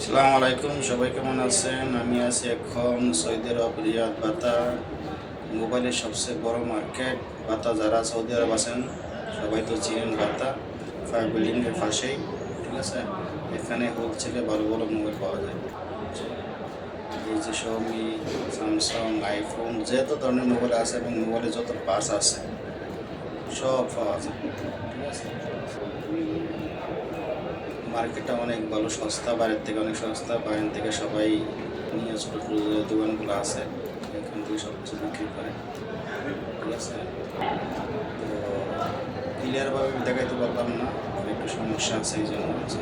আসসালামু আলাইকুম, সবাই কেমন আছেন? আমি আছি এখন সৌদি আরব রিয়াদ বাতা। মোবাইলের সবচেয়ে বড় মার্কেট বাতা। যারা সৌদি আরব আছেন সবাই তো চিনেন বাতা, ফায়ার বিল্ডিংয়ের পাশেই। ঠিক আছে, এখানে হোলসেলে ভালো ভালো মোবাইল পাওয়া যায়। এই যে Xiaomi, স্যামসাং, আইফোন যত ধরনের মোবাইল আছে এবং মোবাইলের যত পার্টস আছে সব পাওয়া যায়। ঠিক আছে, মার্কেটটা অনেক ভালো, সস্তা, বাইরের থেকে অনেক সস্তা। বাইরের থেকে সবাই নিয়ে ছোটো ছোটো যে দোকানগুলো আছে এখান থেকে সব কিছু বিক্রি করে। ঠিক আছে, তো ক্লিয়ারভাবে দেখাইতে পারলাম না, একটু সমস্যা আছে, এই জন্য ঠিক আছে।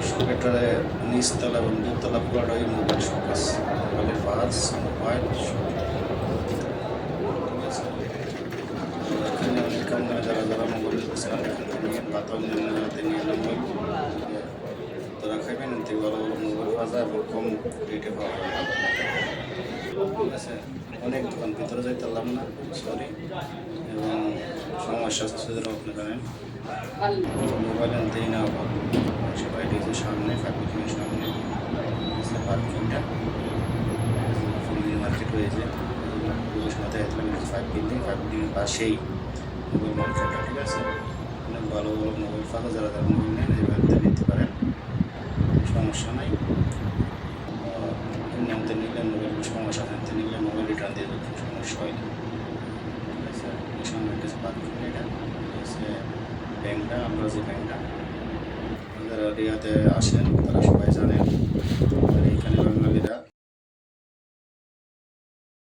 শপেটারে নিচতলা এবং দুতলা পুরোটাই মোবাইল শপ আছে, মোবাইলের পার্টস, মোবাইল সব। ঠিক আছে, এখানে অনেক কম দামে যারা যারা মোবাইল নিতেছে এখান থেকে নিয়ে বাতা অন্যান্য জায়গাতে নিয়ে মোবাইল তোরা খাইবেন, এর থেকে ভালো ভালো মোবাইল পাওয়া যায় এবং কম রেটে পাওয়া যায়। ঠিক আছে, অনেক দোকান ভিতরে যাইতে পারলাম না, সরি, এবং সমস্যা আছে শুধু আপনি জানেন। মোবাইল আনতেই না সবাই ডিজের সামনে, ফ্যাক্টরির সামনে পার্কিংটা মার্কেট হয়েছে সাথে ফাইভ বিল্ডিংয়ের পাশেই মোবাইল মার্কেটটা। ঠিক আছে, অনেক ভালো ভালো মোবাইল পাওয়া, যারা যারা মোবাইল নেন এভাবে নিতে পারেন, সমস্যা নাই। নিয়মতে নিলে মোবাইল সমস্যা থাকতে নিলে মোবাইল রিটার্ন দিয়ে দেবে, সমস্যা হয় না। ঠিক আছে, এই সামনে হচ্ছে পার্কিং, এটা হচ্ছে ব্যাংকটা, আমরা যে ব্যাংকটা, যারা রিয়াতে আসেন তারা সবাই জানেন। আর এইখানে বাঙালিরা